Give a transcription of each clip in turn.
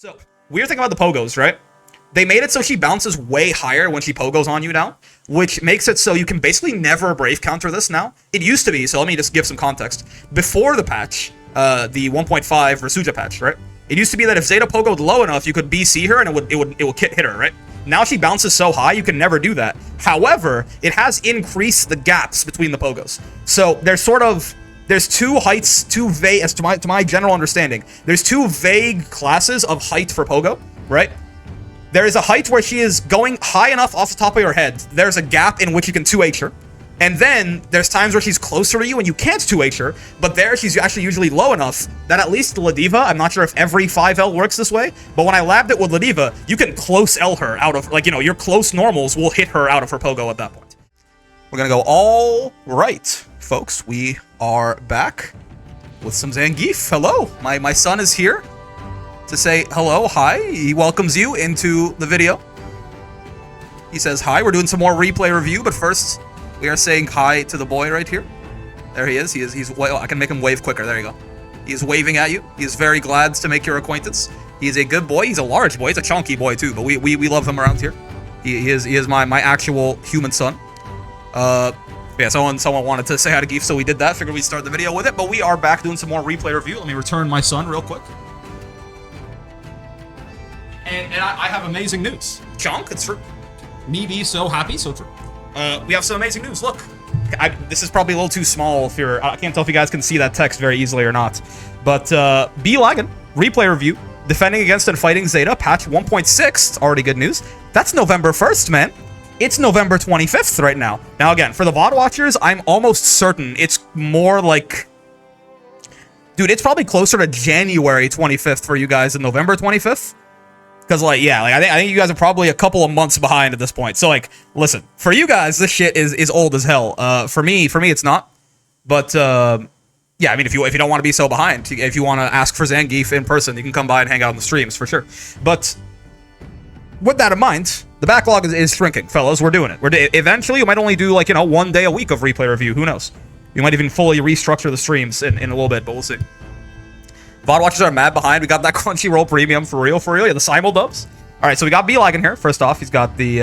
So, weird thing about the Pogos, right? They made it so she bounces way higher when she Pogos on you now, which makes it so you can basically never Brave counter this now. It used to be, so let me just give some context. Before the patch, the 1.5 Versusia patch, right? It used to be that if Zeta Pogoed low enough, you could BC her and it would hit her, right? Now she bounces so high, you can never do that. However, it has increased the gaps between the Pogos. So there's two heights, two vague, as to my general understanding, there's two vague classes of height for Pogo, right? There is a height where she is going high enough off the top of your head. There's a gap in which you can 2H her. And then there's times where she's closer to you and you can't 2H her, but there she's actually usually low enough that at least Ladiva, I'm not sure if every 5L works this way, but when I labbed it with Ladiva, you can close L her out of, like, you know, your close normals will hit her out of her Pogo at that point. We're gonna go all right, folks. We are back with some Zangief. Hello, my son is here to say hello, hi. He welcomes you into the video. He says hi. We're doing some more replay review, but first we are saying hi to the boy right here. There he is. He's I can make him wave quicker. There you go. He is waving at you. He is very glad to make your acquaintance. He is a good boy. He's a large boy. He's a chunky boy too, but we love him around here. He is my actual human son. Yeah, someone wanted to say hi to Geef, so we did that. Figured we'd start the video with it, but we are back doing some more replay review. Let me return my son real quick. And I have amazing news. Chunk, it's true. Me be so happy, so true. We have some amazing news. Look, this is probably a little too small if you're. I can't tell if you guys can see that text very easily or not. But B Lagan replay review, defending against and fighting Zeta, patch 1.6. Already good news. That's November 1st, man. It's November 25th right now. Now again, for the VOD watchers, I'm almost certain it's more like, dude, it's probably closer to January 25th for you guys than November 25th. Because, like, yeah, like, I think you guys are probably a couple of months behind at this point. So, like, listen, for you guys, this shit is old as hell. For me, it's not. But, yeah, I mean, if you don't want to be so behind, if you want to ask for Zangief in person, you can come by and hang out on the streams, for sure. But with that in mind, the backlog is shrinking, fellas. We're doing it. Eventually, we might only do, like, you know, 1 day a week of replay review. Who knows? We might even fully restructure the streams in a little bit, but we'll see. VOD watchers are mad behind. We got that Crunchyroll premium for real. Yeah, the simul dubs. All right, so we got B-Lag in here. First off, he's got the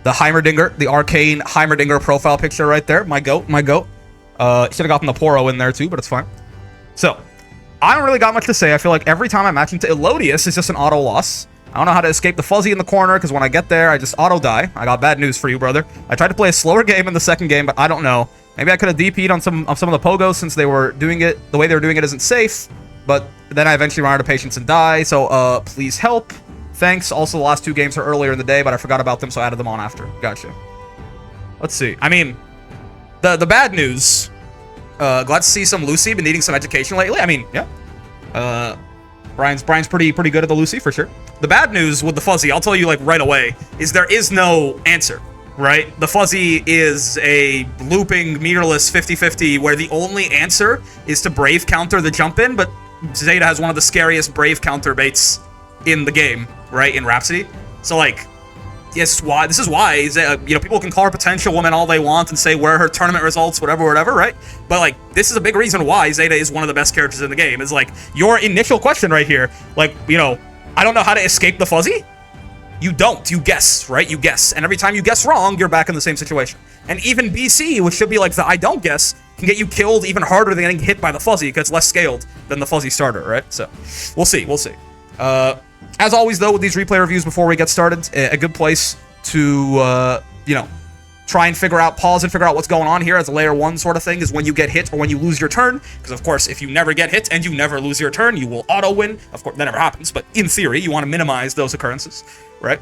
Heimerdinger, the arcane Heimerdinger profile picture right there. My goat. Should have gotten the Poro in there too, but it's fine. So, I don't really got much to say. I feel like every time I match into Elodius, it's just an auto loss. I don't know how to escape the fuzzy in the corner, because when I get there, I just auto die. I got bad news for you, brother. I tried to play a slower game in the second game, but I don't know. Maybe I could have DP'd on some of the Pogos since they were doing it. The way they were doing it isn't safe. But then I eventually run out of patience and die, so please help. Thanks. Also, the last 2 games are earlier in the day, but I forgot about them, so I added them on after. Gotcha. Let's see. I mean, the bad news. Glad to see some Lucy. Been needing some education lately. I mean, yeah. Brian's pretty good at the Lucy, for sure. The bad news with the fuzzy, I'll tell you, like, right away, is there is no answer, right? The fuzzy is a looping, meterless 50-50, where the only answer is to Brave counter the jump in, but Zeta has one of the scariest Brave counter baits in the game, right? In Rhapsody. So, like, yes, this is why Zeta, you know, people can call her potential woman all they want and say where her tournament results, whatever, right? But, like, this is a big reason why Zeta is one of the best characters in the game. Is like your initial question right here, like, you know, I don't know how to escape the fuzzy. You don't. You guess, right? You guess. And every time you guess wrong, you're back in the same situation. And even BC, which should be like the I don't guess, can get you killed even harder than getting hit by the fuzzy, because it's less scaled than the fuzzy starter, right? So, we'll see. As always, though, with these replay reviews before we get started, a good place to, you know, try and pause and figure out what's going on here as a layer 1 sort of thing is when you get hit or when you lose your turn. Because, of course, if you never get hit and you never lose your turn, you will auto-win. Of course, that never happens, but in theory, you want to minimize those occurrences, right?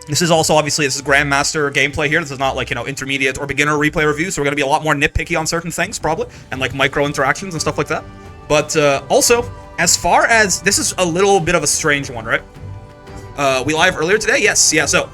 This is also, obviously, this is Grandmaster gameplay here. This is not, like, you know, intermediate or beginner replay review, so we're going to be a lot more nitpicky on certain things, probably, and, like, micro interactions and stuff like that. But, also, as far as, this is a little bit of a strange one, right? We live earlier today? Yes, yeah, so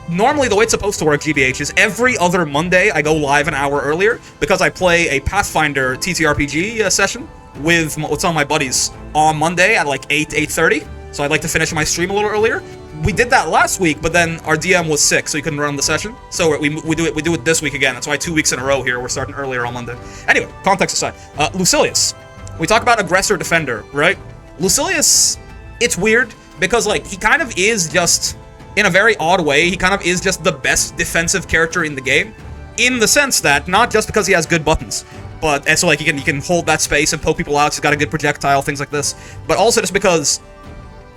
normally the way it's supposed to work, GBH, is every other Monday I go live an hour earlier because I play a Pathfinder TTRPG session with some of my buddies on Monday at like 8:30. So I'd like to finish my stream a little earlier. We did that last week, but then our DM was sick, so he couldn't run the session. So we do it this week again. That's why 2 weeks in a row here. We're starting earlier on Monday. Anyway, context aside, Lucilius. We talk about aggressor defender, right? Lucilius, it's weird because, like, he kind of is just, in a very odd way, he kind of is just the best defensive character in the game, in the sense that, not just because he has good buttons, but, and so, like, he can hold that space and poke people out, he's got a good projectile, things like this, but also just because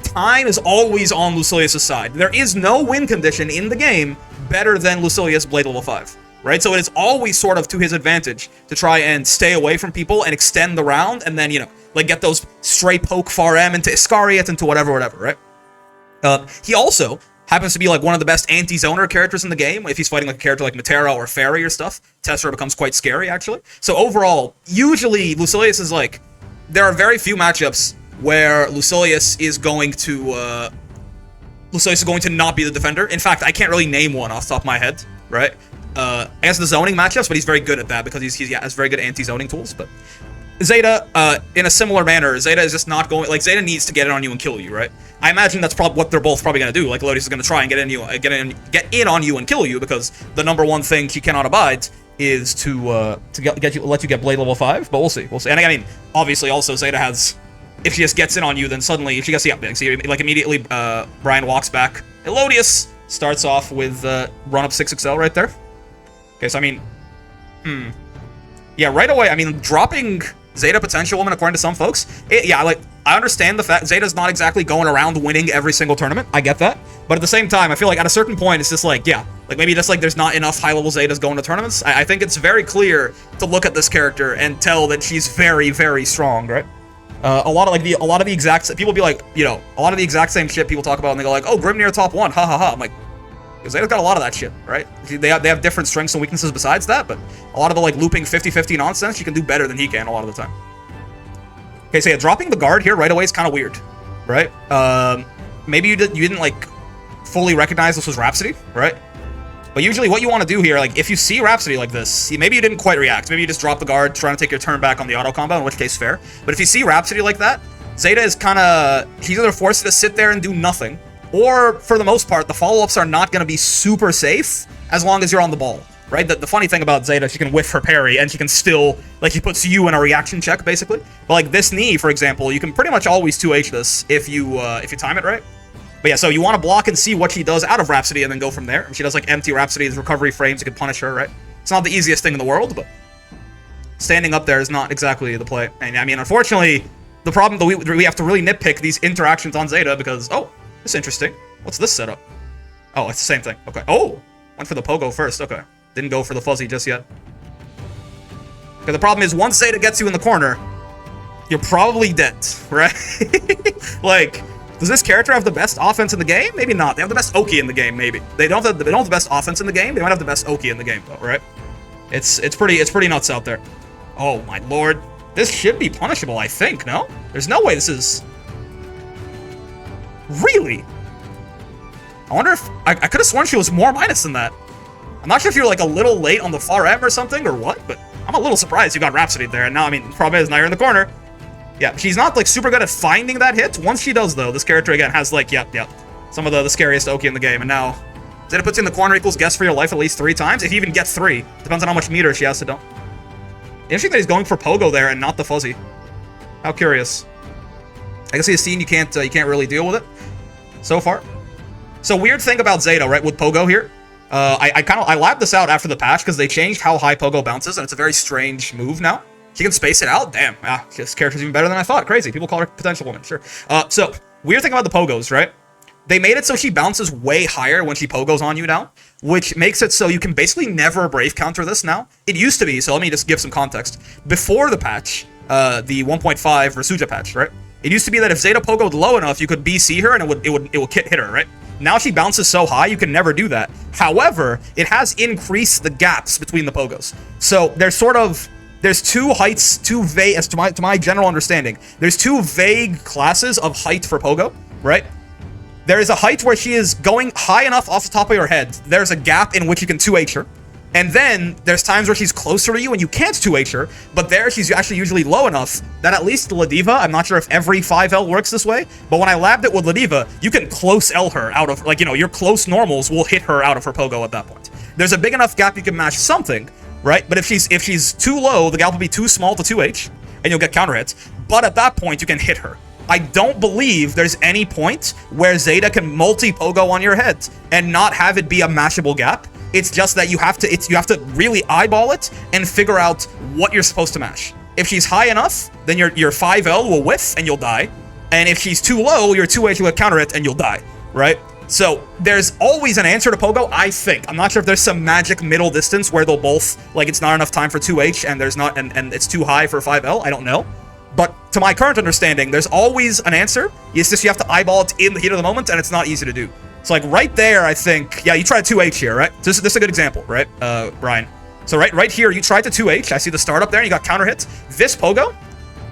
time is always on Lucilius' side. There is no win condition in the game better than Lucilius Blade level 5, right? So it is always sort of to his advantage to try and stay away from people and extend the round, and then, you know, like, get those stray poke far M into Iscariot, into whatever, right? He also happens to be, like, one of the best anti-zoner characters in the game. If he's fighting, like, a character like Matera or Fairy or stuff, Tessera becomes quite scary, actually. So overall, usually, Lucilius is, like, there are very few matchups where Lucilius is going to not be the defender. In fact, I can't really name one off the top of my head, right? I guess the zoning matchups, but he's very good at that because he has very good anti-zoning tools, but Zeta, in a similar manner, Zeta is just not going, like, Zeta needs to get in on you and kill you, right? I imagine that's probably what they're both probably going to do. Like, Lodius is going to try and get in on you and kill you, because the number one thing she cannot abide is to let you get Blade level 5, but we'll see. And I mean, obviously, also, Zeta has, if she just gets in on you, then suddenly, if she gets, see, like, immediately, Brian walks back. Elodius starts off with, run up 6XL right there. Okay, so, I mean, yeah, right away, I mean, dropping Zeta Potential Woman, according to some folks, I understand the fact Zeta's not exactly going around winning every single tournament. I get that. But at the same time, I feel like at a certain point, it's just like, yeah, like, maybe just, like, there's not enough high-level Zetas going to tournaments. I think it's very clear to look at this character and tell that she's very, very strong, right? A lot of the exact, people be like, you know, a lot of the exact same shit people talk about, and they go like, oh, Grimnir top 1, ha ha ha. I'm like, Zeta's got a lot of that shit, right? They have different strengths and weaknesses besides that, but a lot of the, like, looping 50-50 nonsense, she can do better than he can a lot of the time. Okay, so yeah, dropping the guard here right away is kind of weird, right? Maybe you didn't, like, fully recognize this was Rhapsody, right? But usually what you want to do here, like, if you see Rhapsody like this, maybe you didn't quite react. Maybe you just drop the guard, trying to take your turn back on the auto combo, in which case, fair. But if you see Rhapsody like that, Zeta is kind of, he's either forced to sit there and do nothing, or, for the most part, the follow-ups are not going to be super safe as long as you're on the ball, right? The funny thing about Zeta, she can whiff her parry, and she can still, like, she puts you in a reaction check, basically. But, like, this knee, for example, you can pretty much always 2H this if you time it right. But yeah, so you want to block and see what she does out of Rhapsody and then go from there. If she does, like, empty Rhapsody's recovery frames, you can punish her, right? It's not the easiest thing in the world, but standing up there is not exactly the play. And, I mean, unfortunately, the problem that we have to really nitpick these interactions on Zeta because, oh, this is interesting. What's this setup? Oh, it's the same thing. Okay. Oh, went for the Pogo first. Okay. Didn't go for the Fuzzy just yet. Okay, the problem is, once Zeta gets you in the corner, you're probably dead, right? Like, does this character have the best offense in the game? Maybe not. They have the best Oki in the game, maybe. They don't have the best offense in the game. They might have the best Oki in the game, though, right? It's pretty nuts out there. Oh, my lord. This should be punishable, I think, no? There's no way this is... Really? I wonder if... I could have sworn she was more minus than that. I'm not sure if you're, like, a little late on the far M or something, or what, but I'm a little surprised you got Rhapsody there, and now, I mean, the problem is, now you're in the corner. Yeah, she's not, like, super good at finding that hit. Once she does, though, this character, again, has, like, yep, some of the scariest Oki in the game, and now Zeta puts in the corner equals guess for your life at least 3 times, if you even get 3. Depends on how much meter she has to dump. Interesting that he's going for Pogo there and not the Fuzzy. How curious. I guess he's seen you can't really deal with it so far. So, weird thing about Zeta, right, with Pogo here. I labbed this out after the patch because they changed how high Pogo bounces, and it's a very strange move now. She can space it out. Damn, this character's even better than I thought. Crazy. People call her Potential Woman, sure. So, weird thing about the Pogos, right? They made it so she bounces way higher when she Pogos on you now, which makes it so you can basically never Brave counter this now. It used to be, so let me just give some context. Before the patch, the 1.5 Versusia patch, right? It used to be that if Zeta Pogoed low enough, you could BC her and it would hit her, right? Now she bounces so high, you can never do that. However, it has increased the gaps between the Pogos. So there's 2 heights, 2 vague, as to my general understanding, there's 2 vague classes of height for Pogo, right? There is a height where she is going high enough off the top of your head. There's a gap in which you can 2H her. And then there's times where she's closer to you and you can't 2H her, but there she's actually usually low enough that at least Ladiva, I'm not sure if every 5L works this way, but when I labbed it with Ladiva, you can close L her out of, like, you know, your close normals will hit her out of her Pogo at that point. There's a big enough gap you can match something, right? But if she's too low, the gap will be too small to 2H, and you'll get counter hits. But at that point, you can hit her. I don't believe there's any point where Zeta can multi-Pogo on your head and not have it be a mashable gap. It's just that you have to really eyeball it and figure out what you're supposed to mash. If she's high enough, then your 5L will whiff and you'll die. And if she's too low, your 2H will counter it and you'll die, right? So there's always an answer to Pogo, I think. I'm not sure if there's some magic middle distance where they'll both, like, it's not enough time for 2H and there's not, and it's too high for 5L. I don't know. But to my current understanding, there's always an answer. It's just you have to eyeball it in the heat of the moment, and it's not easy to do. So, like, right there, I think, yeah, you tried 2H here, right? This is a good example, right, Brian? So right here, you tried to 2H. I see the start up there, and you got counter hits. This Pogo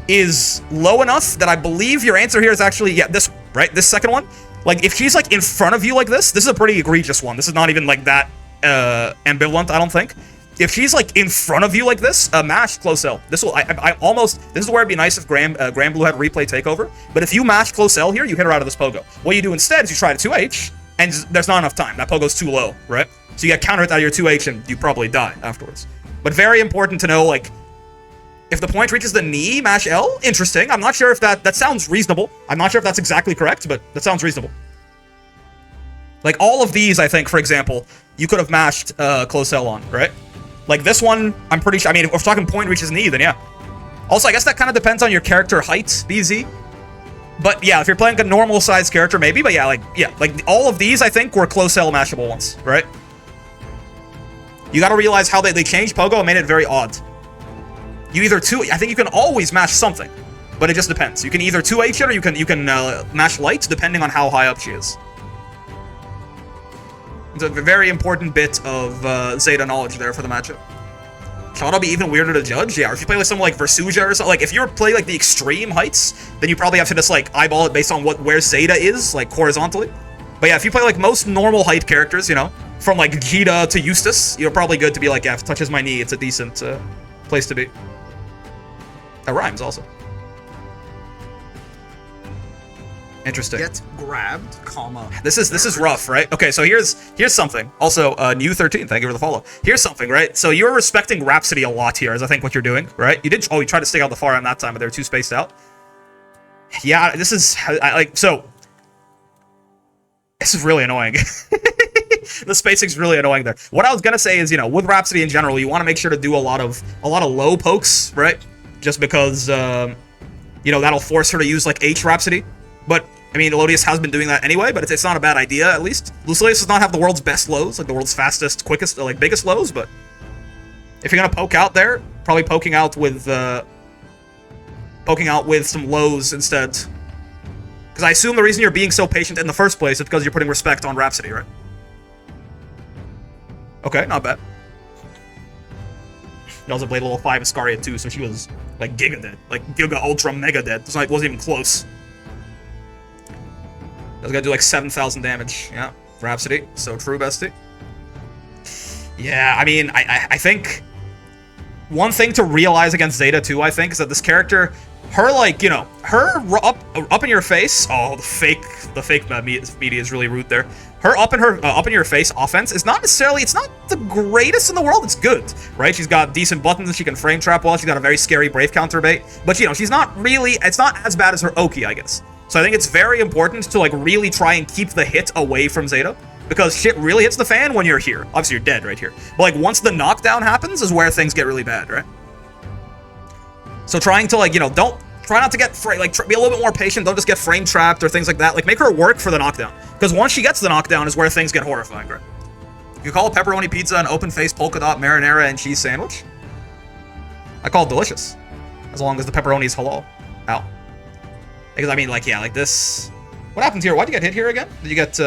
is low enough that I believe your answer here is actually, yeah, this, right? This second one. Like, if she's, like, in front of you like this is a pretty egregious one. This is not even, like, that ambivalent, I don't think. If she's, like, in front of you like this, mash close L. This will, I almost, this is where it'd be nice if Grand Blue had replay takeover. But if you mash close L here, you hit her out of this Pogo. What you do instead is you try to 2H, and there's not enough time. That Pogo's too low, right? So you get counter hit out of your 2H, and you probably die afterwards. But very important to know, like, if the point reaches the knee, mash L, interesting. I'm not sure if that sounds reasonable. I'm not sure if that's exactly correct, but that sounds reasonable. Like, all of these, I think, for example, you could have mashed close L on, right? Like, this one, I'm pretty sure, I mean, if we're talking point reaches knee, then yeah. Also, I guess that kind of depends on your character height, BZ. But yeah, if you're playing a normal size character, maybe, but yeah, like all of these, I think, were close L mashable ones, right? You gotta realize how they changed Pogo and made it very odd. You either I think you can always mash something, but it just depends. You can either 2H it or you can mash light, depending on how high up she is. It's a very important bit of Zeta knowledge there for the matchup. Shall it be even weirder to judge? Yeah, or if you play like someone like Versusia or something, like if you play like the extreme heights, then you probably have to just like eyeball it based on where Zeta is, like horizontally. But yeah, if you play like most normal height characters, you know, from like Zeta to Eustace, you're probably good to be like, yeah, if it touches my knee, it's a decent place to be. That rhymes also. Interesting. Get grabbed, comma. This is rough, right? Okay, so here's something. Also, New 13, thank you for the follow. Here's something, right? So you're respecting Rhapsody a lot here, is I think what you're doing, right? You did. Oh, you tried to stick out the far end that time, but they were too spaced out. Yeah, this is so. This is really annoying. The spacing's really annoying there. What I was gonna say is, you know, with Rhapsody in general, you want to make sure to do a lot of low pokes, right? Just because, you know, that'll force her to use like H Rhapsody. But, I mean, Elodius has been doing that anyway, but it's not a bad idea, at least. Lucilius does not have the world's best lows, like the world's fastest, quickest, like biggest lows, but if you're gonna poke out there, probably poking out with some lows instead. Because I assume the reason you're being so patient in the first place is because you're putting respect on Rhapsody, right? Okay, not bad. She also played level 5 Iscaria too, so she was like Giga dead. Like Giga Ultra Mega dead. It wasn't even close. I was gonna do like 7,000 damage. Yeah, Rhapsody. So true, bestie. Yeah, I mean, I think one thing to realize against Zeta too, I think, is that this character, her like, you know, her up in your face. Oh, the fake media is really rude there. Her up in your face offense is not necessarily, it's not the greatest in the world. It's good, right? She's got decent buttons and she can frame trap well. She's got a very scary brave counter bait, but you know, she's not really. It's not as bad as her Oki, I guess. So I think it's very important to like really try and keep the hit away from Zeta, because shit really hits the fan when you're here. Obviously you're dead right here, but like once the knockdown happens is where things get really bad, right? So trying to like, you know, try not to get be a little bit more patient. Don't just get frame trapped or things like that. Like make her work for the knockdown, because once she gets the knockdown is where things get horrifying, right? You call a pepperoni pizza an open faced polka dot marinara and cheese sandwich? I call it delicious, as long as the pepperoni is halal. Ow. Because I mean, like, yeah, like this. What happened here? Why'd you get hit here again? Did you get?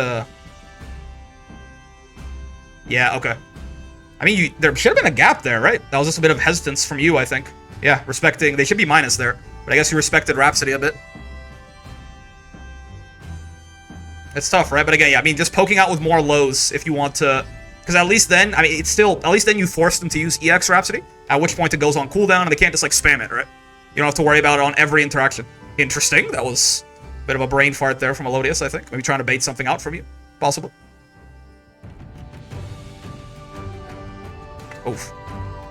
Yeah, okay. I mean, there should have been a gap there, right? That was just a bit of hesitance from you, I think. Yeah, respecting. They should be minus there, but I guess you respected Rhapsody a bit. It's tough, right? But again, yeah, I mean, just poking out with more lows if you want to, because at least then, I mean, it's still, at least then you force them to use EX Rhapsody, at which point it goes on cooldown and they can't just like spam it, right? You don't have to worry about it on every interaction. Interesting. That was a bit of a brain fart there from Elodius, I think. Maybe trying to bait something out from you. Possible. Oof.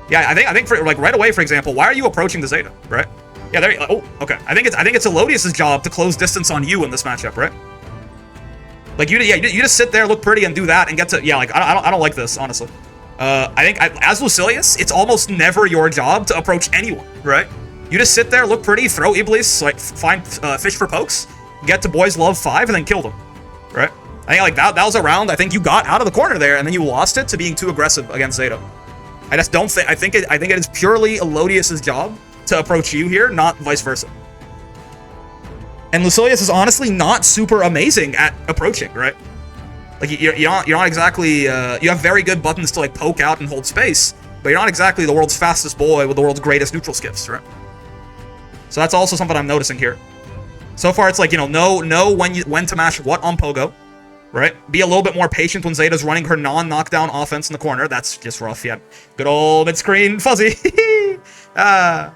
Yeah, I think for like right away, for example, why are you approaching the Zeta, right? Yeah, there you go. Oh, okay. I think it's Elodius' job to close distance on you in this matchup, right? Like, you just sit there, look pretty, and do that, and get to... Yeah, like, I don't like this, honestly. I think, as Lucilius, it's almost never your job to approach anyone, right? You just sit there, look pretty, throw Iblis, like, find fish for pokes, get to Boys Love 5, and then kill them, right? I think, like, that was a round I think you got out of the corner there, and then you lost it to being too aggressive against Zeta. I just don't think... I think it is purely Elodius' job to approach you here, not vice versa. And Lucilius is honestly not super amazing at approaching, right? Like, you're not exactly... you have very good buttons to, like, poke out and hold space, but you're not exactly the world's fastest boy with the world's greatest neutral skiffs, right? So that's also something I'm noticing here. So far, it's like, you know when to mash what on Pogo, right? Be a little bit more patient when Zeta's running her non-knockdown offense in the corner. That's just rough, yeah. Good old mid-screen fuzzy.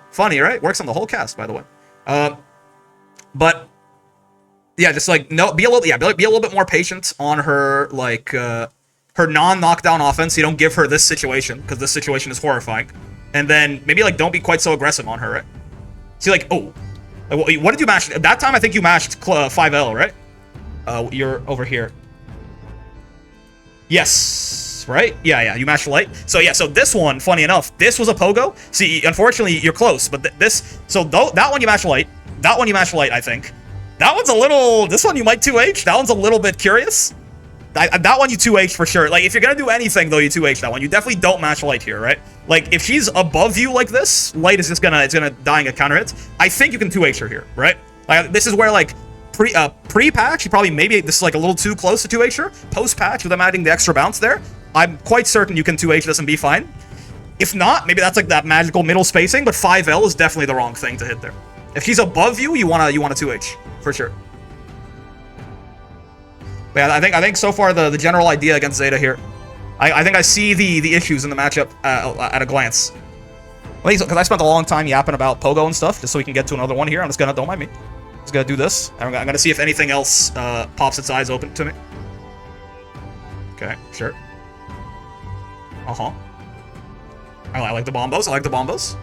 Funny, right? Works on the whole cast, by the way. But yeah, just like be a little bit more patient on her, like her non-knockdown offense. You don't give her this situation, because this situation is horrifying. And then maybe like don't be quite so aggressive on her, right? See, like, oh, like, what did you mash? That time I think you mashed 5L, right? You're over here. Yes, right? Yeah, you mashed light. So yeah, so this one, funny enough, this was a Pogo. See, unfortunately, you're close, but that one you mashed light. That one you mashed light, I think. That one's a little... This one you might 2H. That one's a little bit curious. That one you 2H for sure. Like, if you're gonna do anything, though, you 2H that one. You definitely don't mash light here, right? Like, if she's above you like this, light is just gonna... It's gonna die and get counter hits. I think you can 2H her here, right? Like, this is where, like, pre-patch, you probably... Maybe this is, like, a little too close to 2H her. Post-patch, with them adding the extra bounce there, I'm quite certain you can 2H this and be fine. If not, maybe that's, like, that magical middle spacing, but 5L is definitely the wrong thing to hit there. If she's above you, you wanna 2H for sure. But yeah, I think so far the general idea against Zeta here, I think I see the issues in the matchup at a glance. Because I spent a long time yapping about Pogo and stuff, just so we can get to another one here. I'm just gonna, don't mind me. Just gonna do this. I'm gonna see if anything else pops its eyes open to me. Okay, sure. I like the bombos. I like the bombos.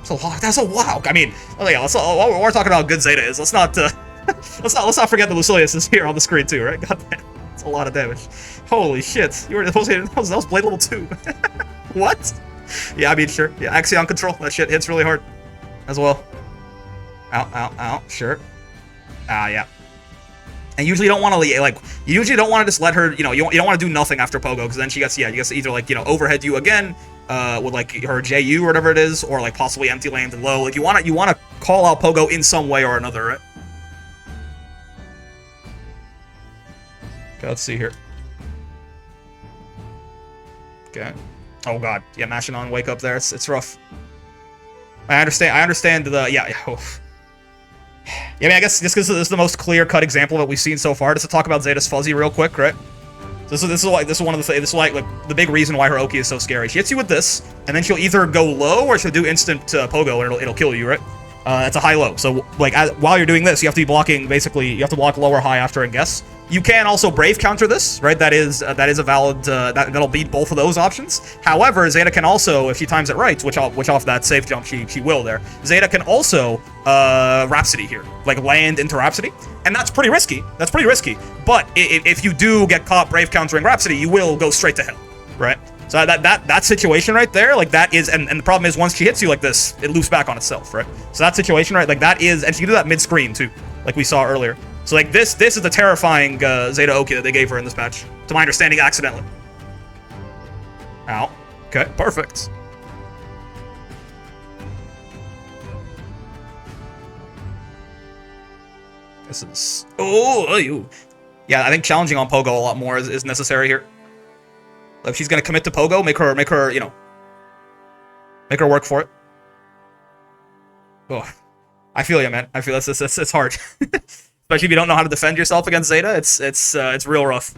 That's a lot. I mean, oh yeah, we're talking about how good Zeta is. Let's not forget that Lucilius is here on the screen too, right? God damn, that's a lot of damage. Holy shit, you were supposed to hit, that was blade level 2. What? Yeah, I mean, sure. Yeah, Axion control. That shit hits really hard as well. Ow, sure. Yeah. And usually you don't want to, like, you usually don't want to just let her, you don't want to do nothing after Pogo, because then she gets to either, like, overhead you again, with, like, her JU or whatever it is, or, like, possibly empty lanes and low. Like, you want to call out Pogo in some way or another, right? Okay, let's see here. Okay. Oh, God. Yeah, mashing on wake up there. It's rough. I understand the, yeah. Yeah, I mean, I guess just because this is the most clear-cut example that we've seen so far, just to talk about Zeta's fuzzy real quick, right? So this is one of the this is like the big reason why her Oki is so scary. She hits you with this, and then she'll either go low or she'll do instant Pogo, and it'll kill you, right? That's a high-low. So like while you're doing this, you have to be blocking. Basically, you have to block low or high after and guess. You can also Brave counter this, right? That is a valid that'll beat both of those options. However, Zeta can also, if she times it right, which off that safe jump she will there. Zeta can also Rhapsody here, like land into Rhapsody, and that's pretty risky. But if you do get caught Brave countering Rhapsody, you will go straight to hell, right? So that situation right there, like that is, and the problem is once she hits you like this, it loops back on itself, right? So that situation, right, like that is, and she can do that mid-screen too, like we saw earlier. So like this is the terrifying Zeta Oki that they gave her in this patch, to my understanding, accidentally. Ow. Okay, perfect. This is... Oh, ew. Yeah, I think challenging on Pogo a lot more is necessary here. If she's gonna commit to Pogo, make her, make her work for it. Oh, I feel you, man. I feel it's hard. Especially if you don't know how to defend yourself against Zeta, it's real rough.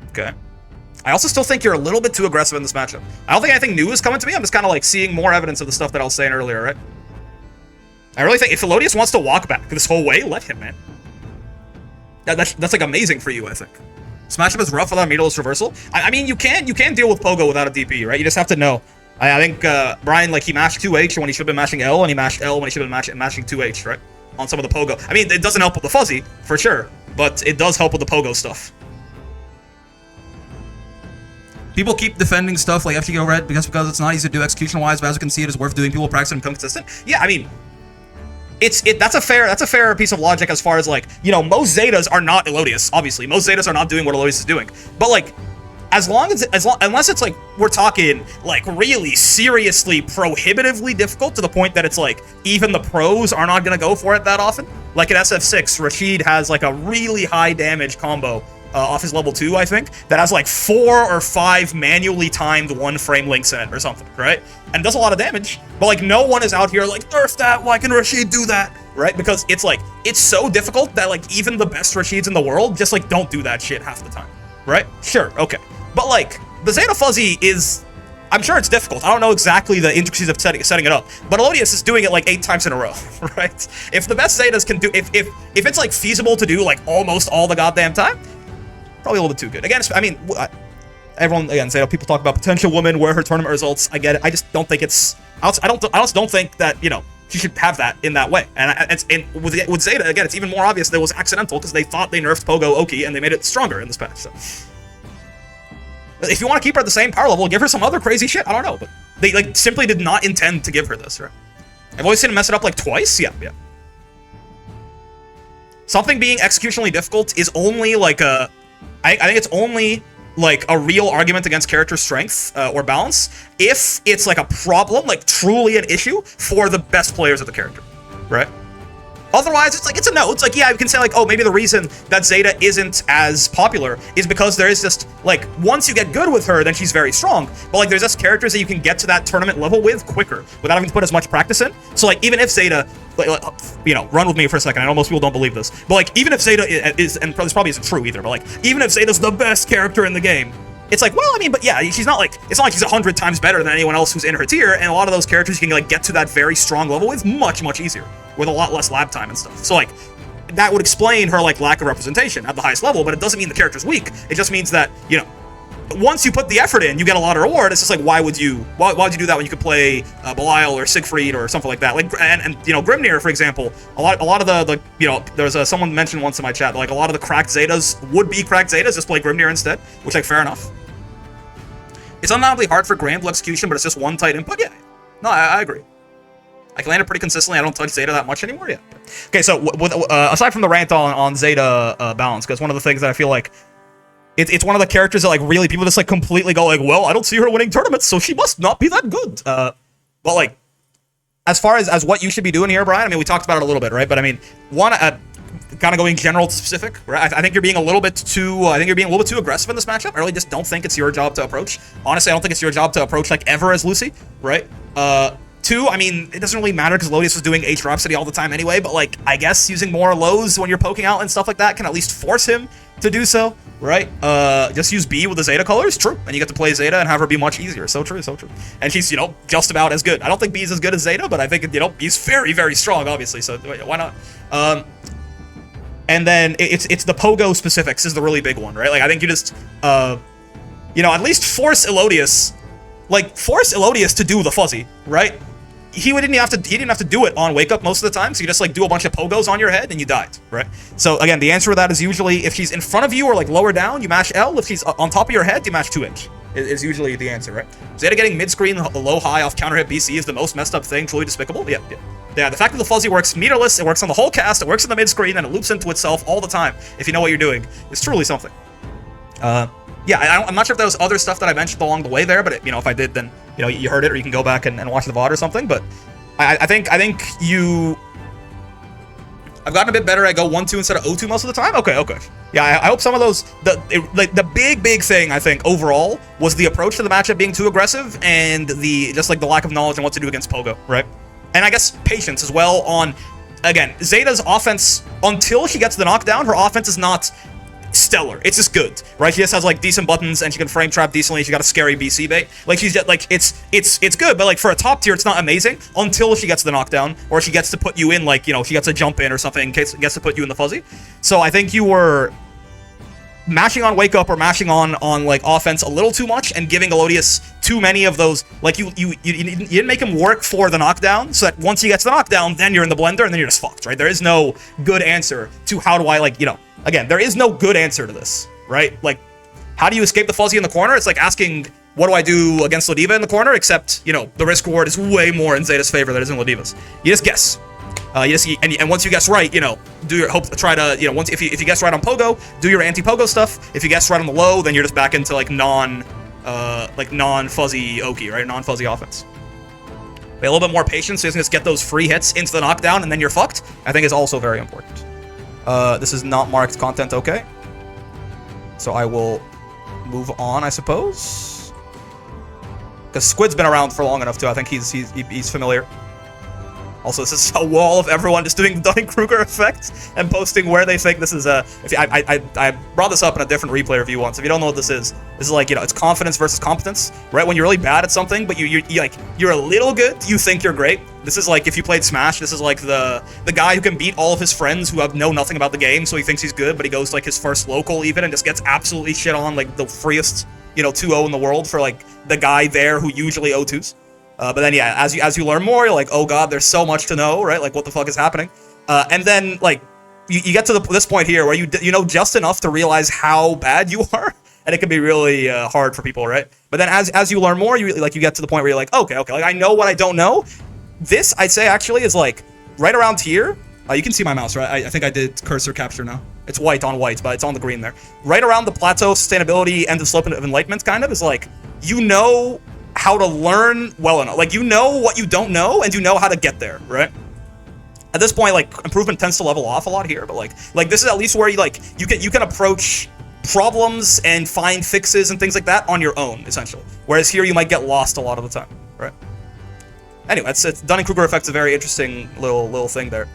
Okay. I also still think you're a little bit too aggressive in this matchup. I don't think anything new is coming to me. I'm just kind of like seeing more evidence of the stuff that I was saying earlier, right? I really think if Elodius wants to walk back this whole way, let him, man. That's like amazing for you, I think. Smash up is rough without a meterless reversal. I mean, you can deal with Pogo without a DP, right? You just have to know. I think Brian, like, he mashed 2H when he should have been mashing L, and he mashed L when he should have been mashing 2H, right? On some of the Pogo. I mean, it doesn't help with the fuzzy, for sure, but it does help with the Pogo stuff. People keep defending stuff like FGO Red because it's not easy to do execution-wise, but as you can see, it is worth doing. People practice and become consistent. Yeah, I mean, that's a fair piece of logic as far as, like, you know, most Zetas are not Elodius, obviously. Most Zetas are not doing what Elodius is doing. But, like, unless it's like we're talking like really seriously prohibitively difficult to the point that it's like even the pros are not gonna go for it that often. Like at SF6, Rashid has like a really high damage combo off his level 2, I think, that has like 4 or 5 manually timed 1-frame links in it or something, right? And does a lot of damage, but like no one is out here like, nerf that, why can Rashid do that? Right? Because it's like, it's so difficult that like even the best Rashids in the world just like don't do that shit half the time, right? Sure, okay. But like, the Zeta Fuzzy is, I'm sure it's difficult. I don't know exactly the intricacies of setting it up, but Elodius is doing it like 8 times in a row, right? If the best Zetas can do, if it's like feasible to do like almost all the goddamn time, probably a little bit too good. Again, I mean, everyone, again, Zeta, people talk about potential women, where her tournament results, I get it. I just don't think it's, I also don't think that, you know, she should have that in that way. And with Zeta, again, it's even more obvious that it was accidental because they thought they nerfed Pogo Oki and they made it stronger in this patch, so. If you want to keep her at the same power level, give her some other crazy shit. I don't know, but they like simply did not intend to give her this, right? I've always seen him mess it up like twice. Yeah. Something being executionally difficult is only like a, I think it's only like a real argument against character strength or balance if it's like a problem, like truly an issue for the best players of the character, right? Otherwise, it's like, it's a no. It's like, yeah, you can say like, oh, maybe the reason that Zeta isn't as popular is because there is just, like, once you get good with her, then she's very strong. But, like, there's just characters that you can get to that tournament level with quicker without having to put as much practice in. So, like, even if Zeta, like, you know, run with me for a second. I know most people don't believe this. But, like, even if Zeta is, and this probably isn't true either, but, like, even if Zeta's the best character in the game, it's like, well, I mean, but yeah, she's not like, it's not like she's 100 times better than anyone else who's in her tier, and a lot of those characters you can, like, get to that very strong level with much, much easier, with a lot less lab time and stuff. So, like, that would explain her, like, lack of representation at the highest level, but it doesn't mean the character's weak. It just means that, you know, once you put the effort in, you get a lot of reward. It's just like, why would you do that when you could play Belial or Siegfried or something like that? Like, and you know, Grimnir, for example, a lot of the you know, there's someone mentioned once in my chat, like, a lot of the cracked Zetas would be cracked Zetas, just play Grimnir instead, which, like, fair enough. It's undeniably hard for Granville execution, but it's just one tight input. Yeah, no, I agree. I can land it pretty consistently. I don't touch Zeta that much anymore. Yeah. Okay, so aside from the rant on Zeta balance, because one of the things that I feel like it's one of the characters that, like, really people just, like, completely go like, well, I don't see her winning tournaments, so she must not be that good. But, like, as far as what you should be doing here, Brian, I mean, we talked about it a little bit, right? But I mean, one, kind of going general to specific, right? I think you're being a little bit too, aggressive in this matchup. I really just don't think it's your job to approach. Honestly, I don't think it's your job to approach, like, ever as Lucy, right? 2, I mean, it doesn't really matter because Elodius was doing H Rhapsody all the time anyway, but, like, I guess using more lows when you're poking out and stuff like that can at least force him to do so, right? Just use B with the Zeta colors, true. And you get to play Zeta and have her be much easier. So true, so true. And she's, you know, just about as good. I don't think B's as good as Zeta, but I think, you know, B's very, very strong, obviously, so why not? And then it's the Pogo specifics is the really big one, right? Like, I think you just, you know, at least force Elodius to do the fuzzy, right? He didn't have to do it on wake up most of the time, so you just, like, do a bunch of Pogos on your head and you died, right? So again, the answer to that is usually if she's in front of you or, like, lower down, you mash L. If she's on top of your head, you mash 2H. Is usually the answer, right? Zeta getting mid-screen low-high off counter hit BC is the most messed up thing, truly despicable. Yeah. The fact that the fuzzy works meterless, it works on the whole cast, it works in the mid-screen, and it loops into itself all the time, if you know what you're doing, is truly something. Yeah, I'm not sure if there was other stuff that I mentioned along the way there, but, you know, if I did, then, you know, you heard it, or you can go back and watch the VOD or something, but I think I've gotten a bit better at go 1-2 instead of 0-2 most of the time. Okay. Yeah, I hope some of those, the big thing, I think, overall, was the approach to the matchup being too aggressive, and just like the lack of knowledge on what to do against Pogo, right? And I guess patience as well on, again, Zeta's offense, until she gets the knockdown, her offense is not stellar. It's just good, right? She just has, like, decent buttons, and she can frame trap decently. She got a scary BC bait. Like, she's just, like, it's good, but, like, for a top tier, it's not amazing until she gets the knockdown, or she gets to put you in, like, you know, she gets a jump in or something, in case it gets to put you in the fuzzy. So I think you mashing on Wake Up or mashing on like Offense a little too much and giving Elodius too many of those. Like you didn't make him work for the knockdown, so that once he gets the knockdown, then you're in the blender and then you're just fucked, right? There is no good answer to how do I, like, you know, again, there is no good answer to this, right? Like, how do you escape the fuzzy in the corner? It's like asking, what do I do against Lodiva in the corner? Except, you know, the risk reward is way more in Zeta's favor than it is in Lodiva's. You just guess. And once you guess right, you know, try to, you know, once if you guess right on Pogo, do your anti-Pogo stuff. If you guess right on the low, then you're just back into like non-fuzzy Oki, right? Non-fuzzy offense. But a little bit more patience, so you just get those free hits into the knockdown, and then you're fucked, I think is also very important. This is not marked content, okay? So I will move on, I suppose. Because Squid's been around for long enough too. I think he's familiar. Also, this is a wall of everyone just doing the Dunning-Kruger effect and posting where they think this is a. I brought this up in a different replay review once. If you don't know what this is like, you know, it's confidence versus competence, right? When you're really bad at something, but you're a little good, you think you're great. This is like if you played Smash. This is like the guy who can beat all of his friends who know nothing about the game, so he thinks he's good, but he goes to like his first local even and just gets absolutely shit on, like the freest, you know, 2-0 in the world for like the guy there who usually 0-2s. But then, yeah, as you learn more, you're like, oh god, there's so much to know, right? Like, what the fuck is happening? And then, like, you get to this point here where you know just enough to realize how bad you are, and it can be really hard for people, right? But then as you learn more, you get to the point where you're like, okay, like I know what I don't know. This, I'd say, actually is like right around here. You can see my mouse, right? I think I did cursor capture now. It's white on white, but it's on the green there. Right around the plateau, sustainability, and the slope of enlightenment, kind of is like, you know how to learn well enough. Like, you know what you don't know, and you know how to get there, right? At this point, like, improvement tends to level off a lot here, but like this is at least where you can approach problems and find fixes and things like that on your own, essentially. Whereas here you might get lost a lot of the time, right? Anyway, it's Dunning-Kruger effect's a very interesting little thing there.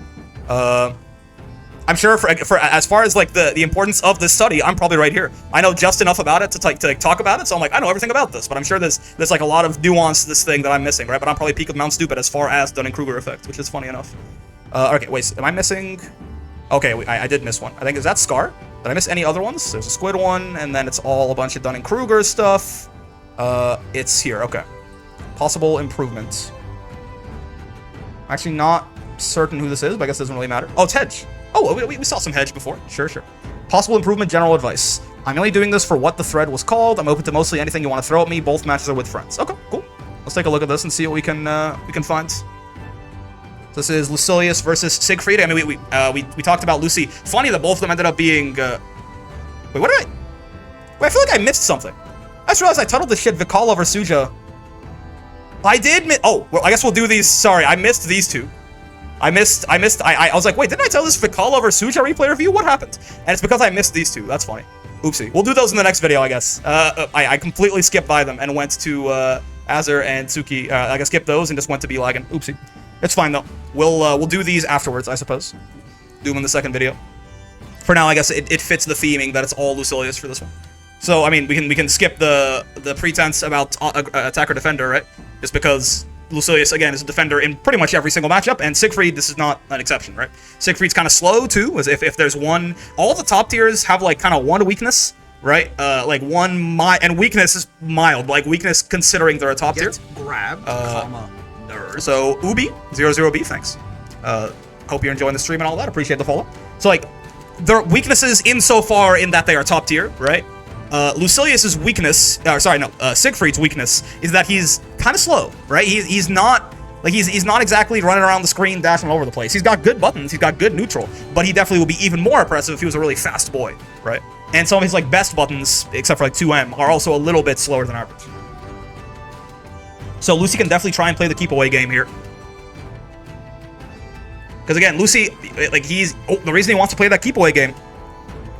I'm sure for as far as like the importance of this study, I'm probably right here. I know just enough about it to talk about it, so I'm like, I know everything about this, but I'm sure there's like a lot of nuance to this thing that I'm missing, right? But I'm probably peak of Mount Stupid as far as Dunning-Kruger effect, which is funny enough. Okay, wait, am I missing? Okay, I did miss one. I think, is that Scar? Did I miss any other ones? There's a Squid one, and then it's all a bunch of Dunning-Kruger stuff. It's here, okay. Possible improvement. Actually not certain who this is, but I guess it doesn't really matter. Oh, it's Hedge. Oh, we saw some Hedge before. Sure. Possible improvement, general advice. I'm only doing this for what the thread was called. I'm open to mostly anything you want to throw at me. Both matches are with friends. Okay, cool. Let's take a look at this and see what we can find. So this is Lucilius versus Siegfried. I mean, we talked about Lucy. Funny that both of them ended up being. Wait, what did I? Wait, I feel like I missed something. I just realized I titled this shit Vicala Versusia. I did miss. Oh, well, I guess we'll do these. Sorry, I missed these two. I was like, wait, didn't I tell this Vicala Versusia replay review? What happened? And it's because I missed these two. That's funny. Oopsie. We'll do those in the next video, I guess. I completely skipped by them and went to Azure and Tsuki. I skipped those and just went to be lagging. Oopsie. It's fine though. We'll do these afterwards, I suppose. Do them in the second video. For now, I guess it fits the theming that it's all Lucilius for this one. So I mean, we can skip the pretense about attacker defender, right? Just because Lucilius, again, is a defender in pretty much every single matchup, and Siegfried, this is not an exception, right? Siegfried's kind of slow, too, as if there's one... All the top tiers have, like, kind of one weakness, right? Like, one... And weakness is mild, like, weakness considering they're a top tier. Grabbed, nerd. So, Ubi, 00B, thanks. Hope you're enjoying the stream and all that. Appreciate the follow. So, like, their weaknesses insofar in that they are top tier, right? Lucilius's weakness, Siegfried's weakness is that he's kind of slow, right? He's not exactly running around the screen dashing all over the place. He's got good buttons, he's got good neutral, but he definitely would be even more impressive if he was a really fast boy, right? And some of his like best buttons, except for like 2M, are also a little bit slower than average. So Lucy can definitely try and play the keep away game here. Because again, Lucy, like the reason he wants to play that keep away game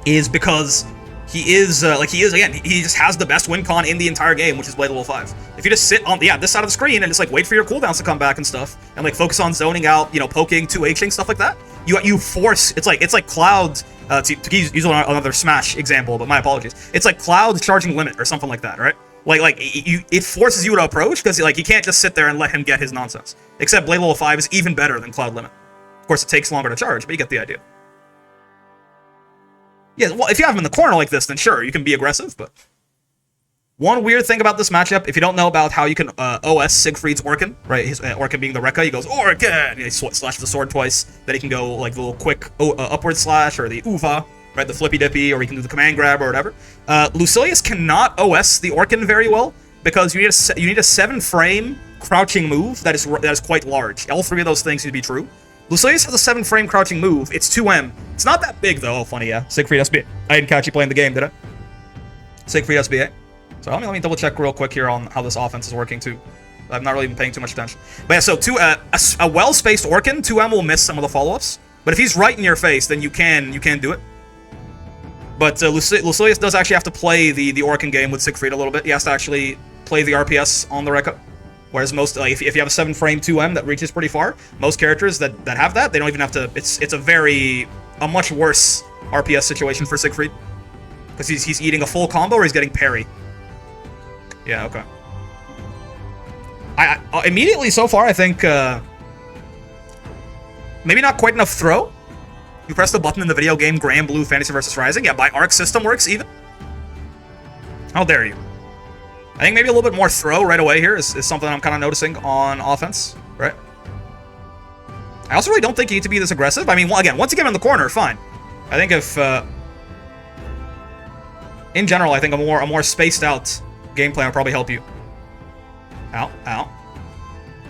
is because he is he just has the best win con in the entire game, which is Blade level 5. If you just sit on this side of the screne and just like wait for your cooldowns to come back and stuff, and like focus on zoning out, you know, poking, 2Hing, stuff like that, you force, it's like Cloud, to use another Smash example, but my apologies. It's like Cloud charging limit or something like that, right? It forces you to approach, because like you can't just sit there and let him get his nonsense. Except Blade level 5 is even better than Cloud limit. Of course, it takes longer to charge, but you get the idea. Yeah, well, if you have him in the corner like this, then sure, you can be aggressive, but... One weird thing about this matchup, if you don't know about how you can OS Siegfried's Orkin, right? His Orkin being the Rekka, he goes, Orkin! He slashes the sword twice. Then he can go, like, the little quick upward slash, or the Uva, right? The flippy dippy, or he can do the command grab, or whatever. Lucilius cannot OS the Orkin very well, because you need a 7-frame crouching move that is quite large. All 3 of those things need to be true. Lucilius has a 7-frame crouching move. It's 2M. It's not that big, though. Oh, funny, yeah. Siegfried SBA. I didn't catch you playing the game, did I? Siegfried SBA. So let me double check real quick here on how this offense is working, too. I've not really been paying too much attention. But yeah, so a well-spaced Orkin, 2M will miss some of the follow-ups. But if he's right in your face, then you can do it. But Lucilius does actually have to play the Orkin game with Siegfried a little bit. He has to actually play the RPS on the Rekka. Whereas most, like, if you have a 7-frame 2M that reaches pretty far, most characters that have that, they don't even have to. It's a much worse RPS situation for Siegfried, because he's eating a full combo or he's getting parry. Yeah, okay. I immediately so far I think maybe not quite enough throw. You press the button in the video game Grand Blue Fantasy vs Rising. Yeah, by arc system works even. How dare you? I think maybe a little bit more throw right away here is something I'm kind of noticing on offense, right? I also really don't think you need to be this aggressive. I mean, again, once you get him in the corner, fine. I think if, in general, I think a more spaced out game plan will probably help you. Ow, ow.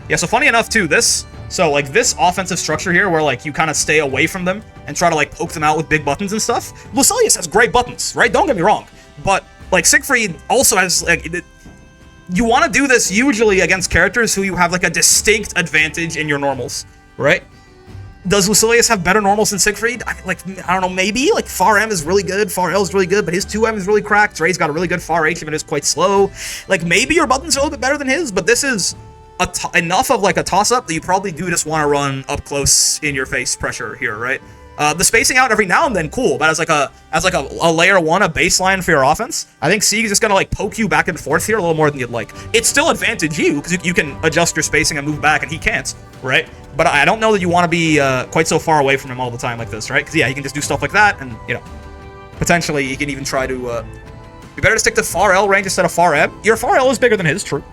Yeah, so funny enough, too, this offensive structure here where, like, you kind of stay away from them and try to, like, poke them out with big buttons and stuff. Lucilius has great buttons, right? Don't get me wrong. But, like, Siegfried also has, like, you want to do this usually against characters who you have, like, a distinct advantage in your normals, right? Does Lucilius have better normals than Siegfried? I don't know, maybe. Like, Far M is really good, Far L is really good, but his 2M is really cracked. Dre's got a really good Far H, even is quite slow. Like, maybe your buttons are a little bit better than his, but this is enough of, like, a toss-up that you probably do just want to run up close in your face pressure here, right? The spacing out every now and then, cool, but as like a layer 1, a baseline for your offense, I think Sieg is just gonna, like, poke you back and forth here a little more than you'd like. It's still advantage you, because you can adjust your spacing and move back, and he can't, right? But I don't know that you want to be quite so far away from him all the time like this, right? Because, yeah, he can just do stuff like that, and, you know, potentially he can even try to, you better to stick to Far L range instead of Far M. Your Far L is bigger than his, true.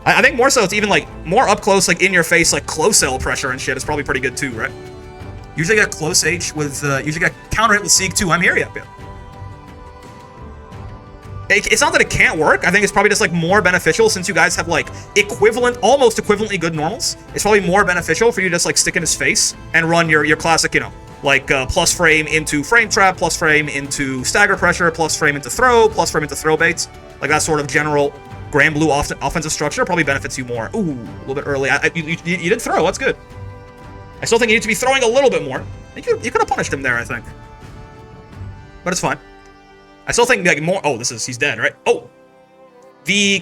I think more so it's even, like, more up close, like, in your face, like, close L pressure and shit is probably pretty good too, right? Usually get close H with, usually get counter hit with Sieg 2M here, yeah. It's not that it can't work. I think it's probably just, like, more beneficial since you guys have, like, almost equivalently good normals. It's probably more beneficial for you to just, like, stick in his face and run your classic, you know, like, plus frame into frame trap, plus frame into stagger pressure, plus frame into throw, plus frame into throw baits. Like, that sort of general Grand Blue offensive structure probably benefits you more. Ooh, a little bit early. You did throw, that's good. I still think you need to be throwing a little bit more. You could have punished him there, I think. But it's fine. I still think, like, more... Oh, he's dead, right? Oh!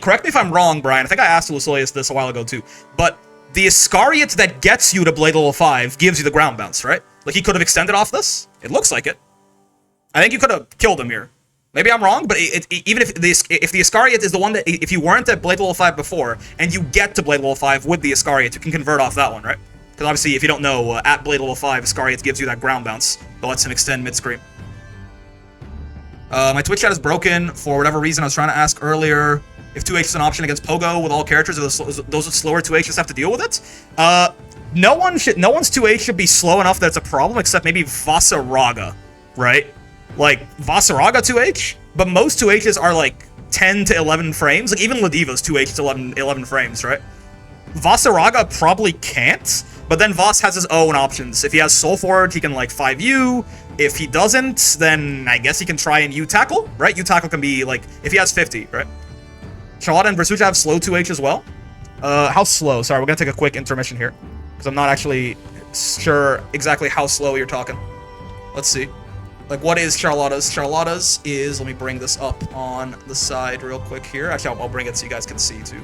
Correct me if I'm wrong, Brian. I think I asked Lucilius this a while ago, too. But the Iscariot that gets you to Blade Level 5 gives you the ground bounce, right? Like, he could have extended off this? It looks like it. I think you could have killed him here. Maybe I'm wrong, but even if the Iscariot is the one that... If you weren't at Blade Level 5 before, and you get to Blade Level 5 with the Iscariot, you can convert off that one, right? Because obviously, if you don't know, at Blade Level 5, Iscariot gives you that ground bounce that lets him extend mid-screen. My Twitch chat is broken for whatever reason. I was trying to ask earlier if 2H is an option against Pogo with all characters, or those with slower 2Hs have to deal with it. No one's 2H should be slow enough that it's a problem, except maybe Vasaraga, right? Like, Vasaraga 2H, but most 2Hs are like 10 to 11 frames. Like, even Ladiva's 2H is 11 frames, right? Vasaraga probably can't, but then Voss has his own options. If he has Soul Forge, he can, like, 5U. If he doesn't, then I guess he can try and U-Tackle, right? U-Tackle can be, like, if he has 50, right? Charlotta and Versusia have slow 2H as well. How slow? Sorry, we're gonna take a quick intermission here, because I'm not actually sure exactly how slow you're talking. Let's see. Like, what is Charlotta's? Charlotta's is, let me bring this up on the side real quick here. Actually, I'll bring it so you guys can see, too.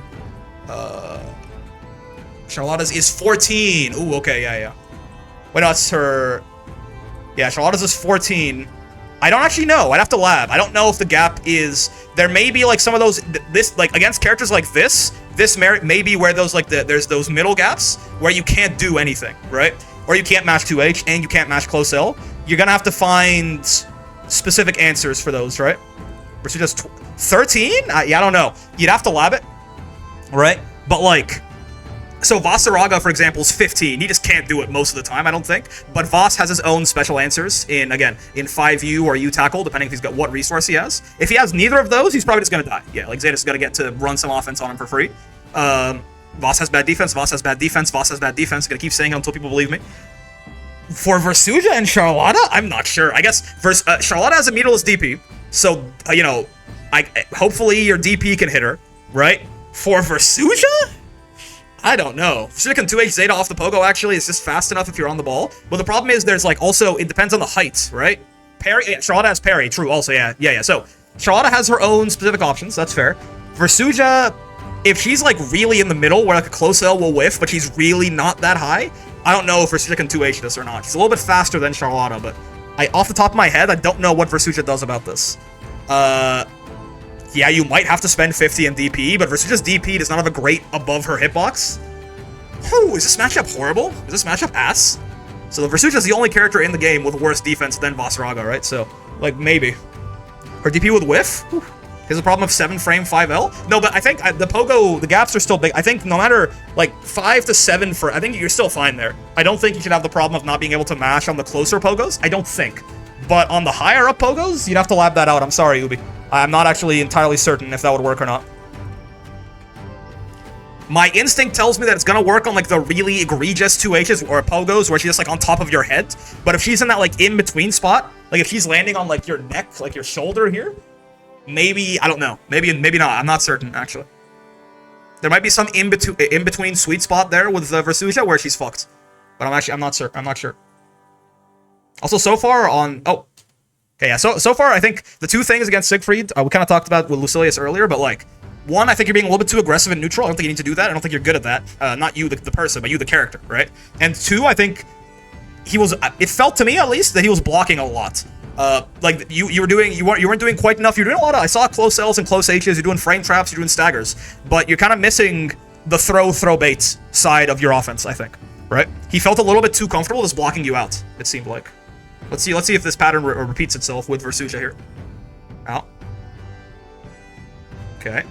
Charlotta's is 14. Ooh, okay, yeah. Wait, no, that's her... Yeah, Charlotta's is 14. I don't actually know. I'd have to lab. I don't know if the gap is... There may be, like, some of those... Like, against characters like this may be where those, like, there's those middle gaps where you can't do anything, right? Or you can't match 2H and you can't match close L. You're gonna have to find specific answers for those, right? Versusia's 13? Yeah, I don't know. You'd have to lab it, right? But like, so Vasaraga, for example, is 15. He just can't do it most of the time, I don't think. But Voss has his own special answers in, again, in 5U or U tackle, depending if he's got what resource he has. If he has neither of those, he's probably just gonna die. Yeah, like Zeta's gonna get to run some offense on him for free. Voss has bad defense, Voss has bad defense, Voss has bad defense. I'm gonna keep saying it until people believe me. For Versusia and Charlotta, I'm not sure. I guess Charlotta has a meterless DP, so, you know, hopefully your DP can hit her, right? For Versusia? I don't know. Versusia can 2H Zeta off the Pogo, actually. It's just fast enough if you're on the ball. But the problem is there's, like, also, it depends on the height, right? Parry, yeah, Charlotta has parry, true, also, yeah. So, Charlotta has her own specific options, that's fair. Versusia, if she's, like, really in the middle, where, like, a close L will whiff, but she's really not that high, I don't know if Versusia can 2H this or not. She's a little bit faster than Charlotta, but off the top of my head, I don't know what Versusia does about this. Yeah, you might have to spend 50 in DP, but Versusia's DP does not have a great above her hitbox. Whew, is this matchup horrible? Is this matchup ass? So Versusia's the only character in the game with worse defense than Vasaraga, right? So, like, maybe. Her DP with whiff? Whew. He has a problem of 7 frame 5L? No, but I think the Pogo, the gaps are still big. I think no matter, like, 5 to 7 for... I think you're still fine there. I don't think you should have the problem of not being able to mash on the closer Pogos. I don't think. But on the higher up Pogos, you'd have to lab that out. I'm sorry, Ubi. I'm not actually entirely certain if that would work or not. My instinct tells me that it's gonna work on, like, the really egregious 2Hs or Pogos where she's just, like, on top of your head. But if she's in that, like, in-between spot, like, if she's landing on, like, your neck, like, your shoulder here, maybe, I don't know. Maybe not. I'm not certain, actually. There might be some in-between sweet spot there with Versusia where she's fucked. But I'm not sure. Also, so far on... Oh. Okay, yeah, so far, I think the two things against Siegfried, we kind of talked about with Lucilius earlier, but, like, one, I think you're being a little bit too aggressive and neutral. I don't think you need to do that. I don't think you're good at that. Not you, the person, but you, the character, right? And two, I think he was... It felt to me, at least, that he was blocking a lot. Like, you weren't doing quite enough. You're doing a lot of... I saw close L's and close H's. You're doing frame traps. You're doing staggers. But you're kind of missing the throw bait side of your offense, I think, right? He felt a little bit too comfortable just blocking you out, it seemed like. Let's see if this pattern repeats itself with Versusia here. Out. Okay.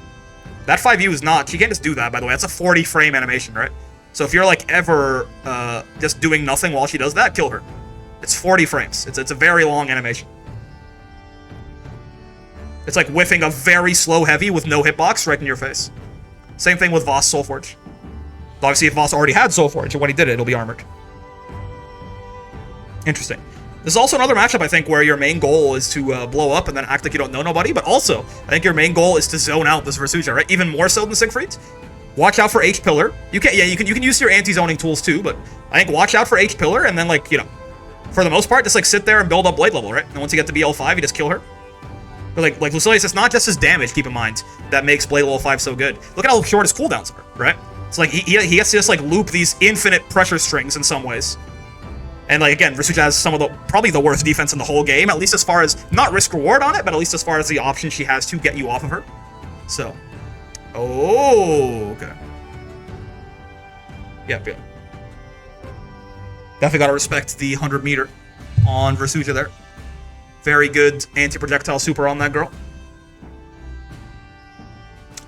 That 5U is not... She can't just do that, by the way. That's a 40 frame animation, right? So if you're, like, ever just doing nothing while she does that, kill her. It's 40 frames. It's a very long animation. It's like whiffing a very slow heavy with no hitbox right in your face. Same thing with Voss Soulforge. Obviously, if Voss already had Soulforge, and when he did it, it'll be armored. Interesting. This is also another matchup, I think, where your main goal is to blow up and then act like you don't know nobody, but also, I think your main goal is to zone out this Versusia, right? Even more so than Siegfried. Watch out for H-Pillar. You can use your anti-zoning tools too, but I think watch out for H-Pillar, and then, like, you know, for the most part, just, like, sit there and build up blade level, right? And once you get to BL5, you just kill her. But, like Lucilius, it's not just his damage, keep in mind, that makes blade level 5 so good. Look at how short his cooldowns are, right? It's like, he gets to just, like, loop these infinite pressure strings in some ways. And, like, again, Versusia has some of the, probably the worst defense in the whole game, at least as far as, not risk-reward on it, but at least as far as the option she has to get you off of her. So. Oh, okay. Yeah. Definitely gotta respect the 100 meter on Versusia there. Very good anti-projectile super on that girl.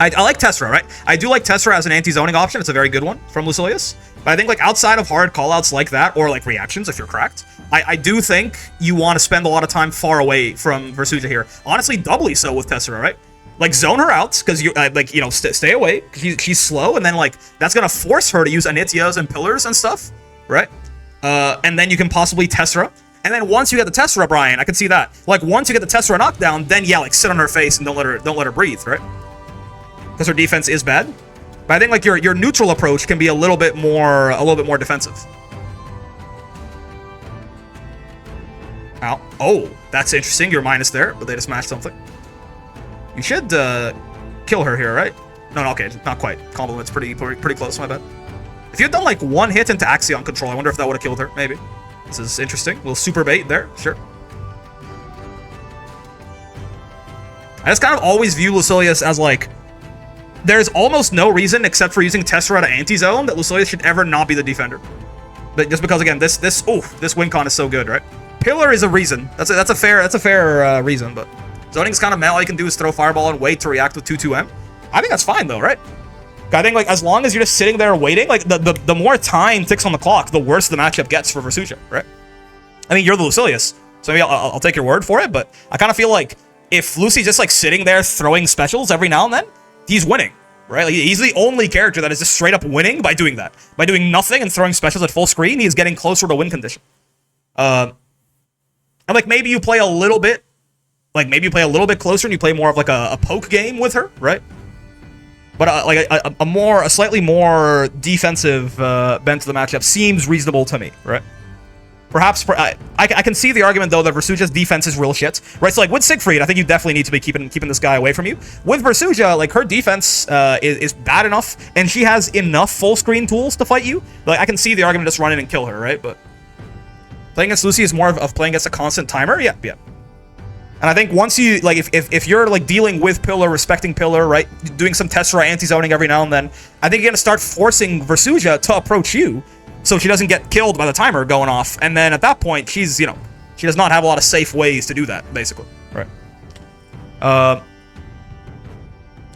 I like Tessera, right? I do like Tessera as an anti-zoning option. It's a very good one from Lucilius. But I think, like, outside of hard callouts like that, or, like, reactions, if you're cracked, I do think you want to spend a lot of time far away from Versusia here. Honestly, doubly so with Tessera, right? Like, zone her out, because you, like, you know, stay away, because she's slow, and then, like, that's going to force her to use Anityas and Pillars and stuff, right? And then you can possibly Tessera. And then once you get the Tessera, Brian, I can see that. Like, once you get the Tessera knockdown, then, yeah, like, sit on her face and don't let her breathe, right? Because her defense is bad. But I think, like, your neutral approach can be a little bit more defensive. Ow. Oh, that's interesting. You're minus there, but they just matched something. You should kill her here, right? No, okay, not quite. Compliment's pretty close, my bad. If you had done, like, one hit into Axion control, I wonder if that would have killed her, maybe. This is interesting. A little super bait there, sure. I just kind of always view Lucilius as, like, there's almost no reason, except for using Tessera to anti-zone, that Lucilius should ever not be the defender. But just because, again, this win con is so good, right? Pillar is a reason. That's a fair reason, but zoning's kind of meh. All you can do is throw Fireball and wait to react with 2-2M. I think that's fine though, right? I think like as long as you're just sitting there waiting, like the more time ticks on the clock, the worse the matchup gets for Versusia, right? I mean, you're the Lucilius, so maybe I'll take your word for it, but I kind of feel like if Lucy's just like sitting there throwing specials every now and then, he's winning, right? Like, he's the only character that is just straight up winning by doing that. By doing nothing and throwing specials at full screen, he's getting closer to win condition. And like maybe you play a little bit, closer and you play more of like a poke game with her, right? But like a slightly more defensive bent to the matchup seems reasonable to me, right? Perhaps I can see the argument though that Versusia's defense is real shit, right? So like with Siegfried, I think you definitely need to be keeping this guy away from you. With Versusia, like her defense is bad enough, and she has enough full screen tools to fight you. Like I can see the argument just run in and kill her, right? But playing against Lucy is more of playing against a constant timer, yeah. And I think once you, like, if you're, like, dealing with Pillar, respecting Pillar, right, doing some Tessera anti-zoning every now and then, I think you're going to start forcing Versusia to approach you so she doesn't get killed by the timer going off. And then at that point, she's, you know, she does not have a lot of safe ways to do that, basically. Right.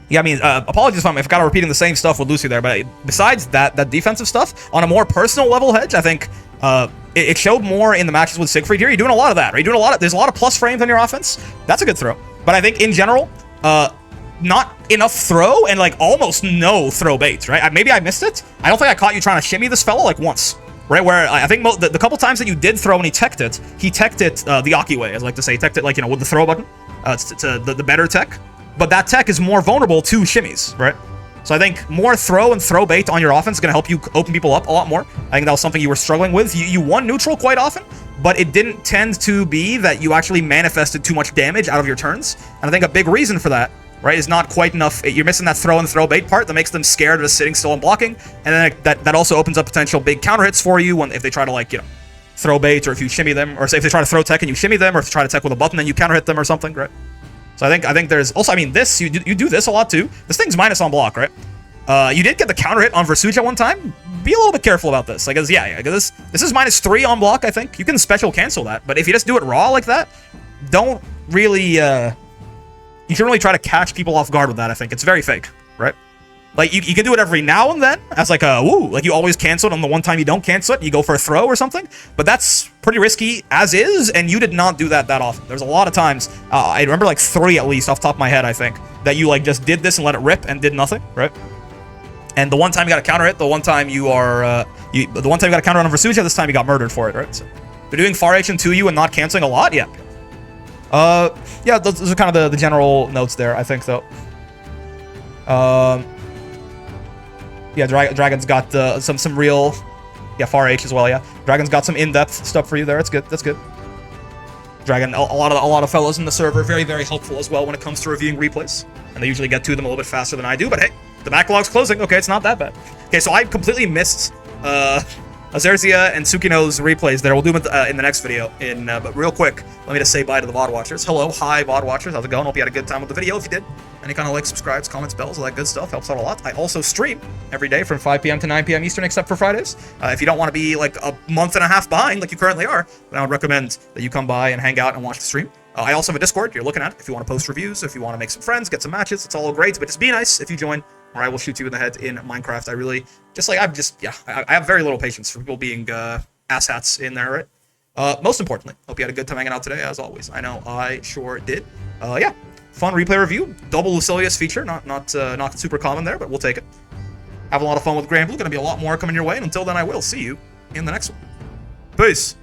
Yeah, I mean, apologies if I'm kind of repeating the same stuff with Lucy there, but besides that defensive stuff, on a more personal level, Hedge, I think it showed more in the matches with Siegfried here. You're doing a lot of that, right? You're doing there's a lot of plus frames on your offense. That's a good throw. But I think in general, not enough throw and like almost no throw baits, right? Maybe I missed it. I don't think I caught you trying to shimmy this fellow like once, right? Where I think the couple times that you did throw and he teched it the Aki way, as I like to say. He teched it like, you know, with the throw button. It's the better tech. But that tech is more vulnerable to shimmies, right? So I think more throw and throw bait on your offense is going to help you open people up a lot more. I think that was something you were struggling with. You won neutral quite often, but it didn't tend to be that you actually manifested too much damage out of your turns. And I think a big reason for that, right, is not quite enough. You're missing that throw and throw bait part that makes them scared of just sitting still and blocking. And then that also opens up potential big counter hits for you if they try to, like, you know, throw bait, or if you shimmy them, or say if they try to throw tech and you shimmy them, or if they try to tech with a button and you counter hit them or something, right? So I think there's also, I mean, this, you do this a lot too. This thing's minus on block, right? You did get the counter hit on Versusia one time. Be a little bit careful about this. Like, this is -3 on block, I think. You can special cancel that, but if you just do it raw like that, don't really, you shouldn't really try to catch people off guard with that, I think. It's very fake, right? Like, you can do it every now and then as like a, woo, like you always cancel it on the one time you don't cancel it, you go for a throw or something, but that's pretty risky as is, and you did not do that often. There's a lot of times, I remember like 3 at least off the top of my head, I think, that you like just did this and let it rip and did nothing, right? And the one time you got a counter hit, the one time you got a counter on Versusia, this time you got murdered for it, right? So, they're doing far H to you and not canceling a lot, yeah. Yeah, those are kind of the general notes there, I think, though. Yeah, Dragon's got some real, yeah, far H as well. Yeah, Dragon's got some in-depth stuff for you there. That's good. That's good. Dragon, a lot of fellows in the server, very helpful as well when it comes to reviewing replays, and they usually get to them a little bit faster than I do. But hey, the backlog's closing. Okay, it's not that bad. Okay, so I completely missed Azerzia and Tsukino's replays there. We'll do them in the next video. But real quick, let me just say bye to the VOD watchers. Hello, hi VOD watchers. How's it going? Hope you had a good time with the video. If you did, any kind of like, subscribes, comments, bells, all that good stuff helps out a lot. I also stream every day from 5 p.m. to 9 p.m. Eastern, except for Fridays. If you don't want to be like a month and a half behind like you currently are, then I would recommend that you come by and hang out and watch the stream. I also have a Discord you're looking at if you want to post reviews, if you want to make some friends, get some matches. It's all great, but just be nice if you join, or I will shoot you in the head in Minecraft. I really I have very little patience for people being asshats in there, right? Most importantly, hope you had a good time hanging out today, as always. I know I sure did. Yeah, fun replay review, double Lucilius feature, not super common there, but we'll take it. Have a lot of fun with Granblue. Gonna be a lot more coming your way, and until then, I will see you in the next one. Peace.